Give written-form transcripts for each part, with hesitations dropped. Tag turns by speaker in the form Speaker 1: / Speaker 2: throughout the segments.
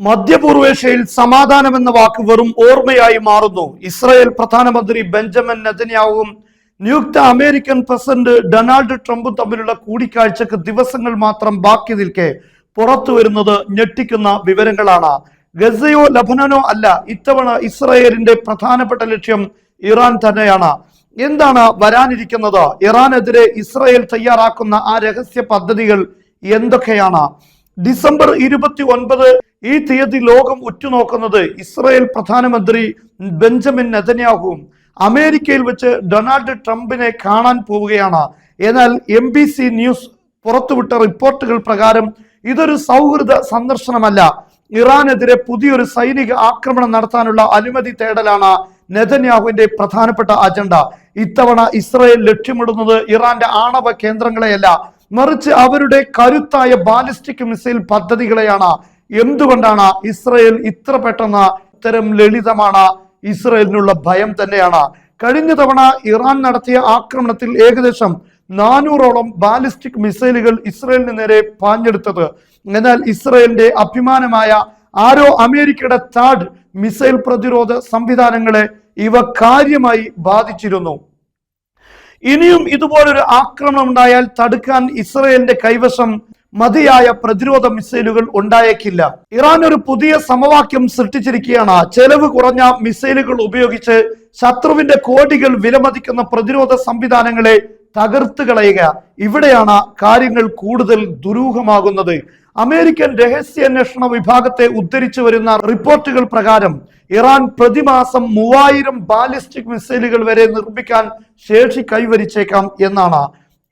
Speaker 1: മധ്യപൂർവേഷ്യയിൽ സമാധാനമെന്ന വാക്ക് വെറും ഓർമ്മയായി മാറുന്നു. ഇസ്രായേൽ പ്രധാനമന്ത്രി ബെഞ്ചമിൻ നെതന്യാഹുവും നിയുക്ത അമേരിക്കൻ പ്രസിഡന്റ് ഡൊണാൾഡ് ട്രംപും തമ്മിലുള്ള കൂടിക്കാഴ്ചക്ക് ദിവസങ്ങൾ മാത്രം ബാക്കി നിൽക്കെ പുറത്തു വരുന്നത് ഞെട്ടിക്കുന്ന വിവരങ്ങളാണ്. ഗസയോ ലബനനോ അല്ല, ഇത്തവണ ഇസ്രായേലിന്റെ പ്രധാനപ്പെട്ട ലക്ഷ്യം ഇറാൻ തന്നെയാണ്. എന്താണ് വരാനിരിക്കുന്നത്? ഇറാനെതിരെ ഇസ്രായേൽ തയ്യാറാക്കുന്ന ആ രഹസ്യ പദ്ധതികൾ എന്തൊക്കെയാണ്? ഡിസംബർ 29 ഈ തീയതി ലോകം ഉറ്റുനോക്കുന്നത് ഇസ്രായേൽ പ്രധാനമന്ത്രി ബെഞ്ചമിൻ നെതന്യാഹുവും അമേരിക്കയിൽ വെച്ച് ഡൊണാൾഡ് ട്രംപിനെ കാണാൻ പോവുകയാണ്. എന്നാൽ NBC ന്യൂസ് പുറത്തുവിട്ട റിപ്പോർട്ടുകൾ പ്രകാരം ഇതൊരു സൗഹൃദ സന്ദർശനമല്ല. ഇറാനെതിരെ പുതിയൊരു സൈനിക ആക്രമണം നടത്താനുള്ള അനുമതി തേടലാണ് നെതന്യാഹുവിന്റെ പ്രധാനപ്പെട്ട അജണ്ട. ഇത്തവണ ഇസ്രായേൽ ലക്ഷ്യമിടുന്നത് ഇറാന്റെ ആണവ കേന്ദ്രങ്ങളെയല്ല, മറിച്ച് അവരുടെ കരുത്തായ ബാലിസ്റ്റിക് മിസൈൽ പദ്ധതികളെയാണ്. എന്തുകൊണ്ടാണ് ഇസ്രായേൽ ഇത്ര പെട്ടെന്ന്? ഇത്തരം ലളിതമാണ്, ഇസ്രായേലിനുള്ള ഭയം തന്നെയാണ്. കഴിഞ്ഞ തവണ ഇറാൻ നടത്തിയ ആക്രമണത്തിൽ ഏകദേശം 400ഓളം ബാലിസ്റ്റിക് മിസൈലുകൾ ഇസ്രായേലിന് നേരെ പാഞ്ഞെടുത്തത്. എന്നാൽ ഇസ്രായേലിന്റെ അഭിമാനമായ ആരോ അമേരിക്കയുടെ താഡ് മിസൈൽ പ്രതിരോധ സംവിധാനങ്ങളെ ഇവ കാര്യമായി ബാധിച്ചിരുന്നു. ഇനിയും ഇതുപോലൊരു ആക്രമണം ഉണ്ടായാൽ തടുക്കാൻ ഇസ്രായേലിന്റെ കൈവശം മതിയായ പ്രതിരോധ മിസൈലുകൾ ഉണ്ടായേക്കില്ല. ഇറാൻ ഒരു പുതിയ സമവാക്യം സൃഷ്ടിച്ചിരിക്കുകയാണ്. ചെലവ് കുറഞ്ഞ മിസൈലുകൾ ഉപയോഗിച്ച് ശത്രുവിന്റെ കോടികൾ വിലമതിക്കുന്ന പ്രതിരോധ സംവിധാനങ്ങളെ തകർത്ത് കളയുക. ഇവിടെയാണ് കാര്യങ്ങൾ കൂടുതൽ ദുരൂഹമാകുന്നത്. അമേരിക്കൻ രഹസ്യാന്വേഷണ വിഭാഗത്തെ ഉദ്ധരിച്ചു വരുന്ന റിപ്പോർട്ടുകൾ പ്രകാരം ഇറാൻ പ്രതിമാസം 3000 ബാലിസ്റ്റിക് മിസൈലുകൾ വരെ നിർമ്മിക്കാൻ ശേഷി കൈവരിച്ചേക്കാം എന്നാണ്.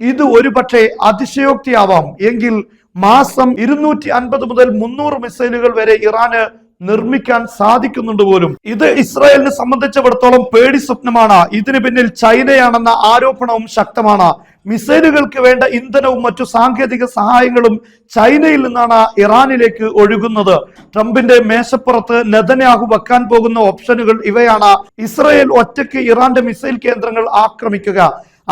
Speaker 1: ഇത് ഒരുപക്ഷെ അതിശയോക്തിയാവാം. എങ്കിൽ മാസം 250 മുതൽ 300 മിസൈലുകൾ വരെ ഇറാന് നിർമ്മിക്കാൻ സാധിക്കുന്നുണ്ട് പോലും. ഇത് ഇസ്രായേലിനെ സംബന്ധിച്ചിടത്തോളം പേടി സ്വപ്നമാണ്. ഇതിന് പിന്നിൽ ചൈനയാണെന്ന ആരോപണവും ശക്തമാണ്. മിസൈലുകൾക്ക് വേണ്ട ഇന്ധനവും മറ്റു സാങ്കേതിക സഹായങ്ങളും ചൈനയിൽ നിന്നാണ് ഇറാനിലേക്ക് ഒഴുകുന്നത്. ട്രംപിന്റെ മേശപ്പുറത്ത് നെതന്യാഹു വെക്കാൻ പോകുന്ന ഓപ്ഷനുകൾ ഇവയാണ്: ഇസ്രായേൽ ഒറ്റയ്ക്ക് ഇറാന്റെ മിസൈൽ കേന്ദ്രങ്ങൾ ആക്രമിക്കുക,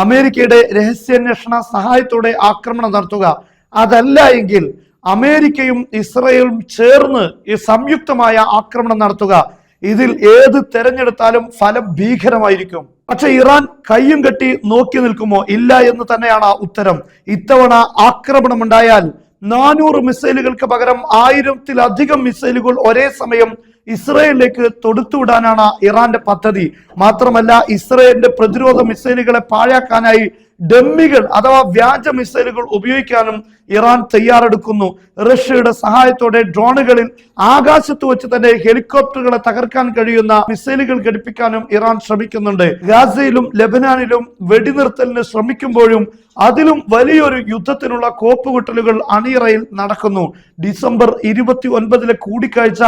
Speaker 1: അമേരിക്കയുടെ രഹസ്യാന്വേഷണ സഹായത്തോടെ ആക്രമണം നടത്തുക, അതല്ല എങ്കിൽ അമേരിക്കയും ഇസ്രായേലും ചേർന്ന് ഈ സംയുക്തമായ ആക്രമണം നടത്തുക. ഇതിൽ ഏത് തെരഞ്ഞെടുത്താലും ഫലം ഭീകരമായിരിക്കും. പക്ഷെ ഇറാൻ കയ്യും കെട്ടി നോക്കി നിൽക്കുമോ? ഇല്ല എന്ന് തന്നെയാണ് ഉത്തരം. ഇത്തവണ ആക്രമണം ഉണ്ടായാൽ 400 മിസൈലുകൾക്ക് പകരം 1000-ലധികം മിസൈലുകൾ ഒരേ സമയം ഇസ്രായേലിലേക്ക് തൊടുത്തുവിടാനാണ് ഇറാന്റെ പദ്ധതി. മാത്രമല്ല, ഇസ്രായേലിന്റെ പ്രതിരോധ മിസൈലുകളെ പാഴാക്കാനായി ഡമ്മികൾ അഥവാ വ്യാജ മിസൈലുകൾ ഉപയോഗിക്കാനും ഇറാൻ തയ്യാറെടുക്കുന്നു. റഷ്യയുടെ സഹായത്തോടെ ഡ്രോണുകളിൽ ആകാശത്ത് വെച്ച് തന്നെ ഹെലികോപ്റ്ററുകളെ തകർക്കാൻ കഴിയുന്ന മിസൈലുകൾ ഘടിപ്പിക്കാനും ഇറാൻ ശ്രമിക്കുന്നുണ്ട്. ഗാസയിലും ലെബനാനിലും വെടിനിർത്തലിന് ശ്രമിക്കുമ്പോഴും അതിലും വലിയൊരു യുദ്ധത്തിനുള്ള കോപ്പുകുട്ടലുകൾ അണിയറയിൽ നടക്കുന്നു. ഡിസംബർ 29 കൂടിക്കാഴ്ച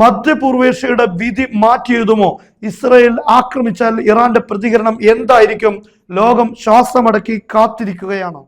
Speaker 1: മധ്യപൂർവേഷ്യയുടെ വിധി മാറ്റിയെഴുതുമോ? ഇസ്രായേൽ ആക്രമിച്ചാൽ ഇറാന്റെ പ്രതികരണം എന്തായിരിക്കും? ലോകം ശ്വാസമടക്കി കാത്തിരിക്കുകയാണ്.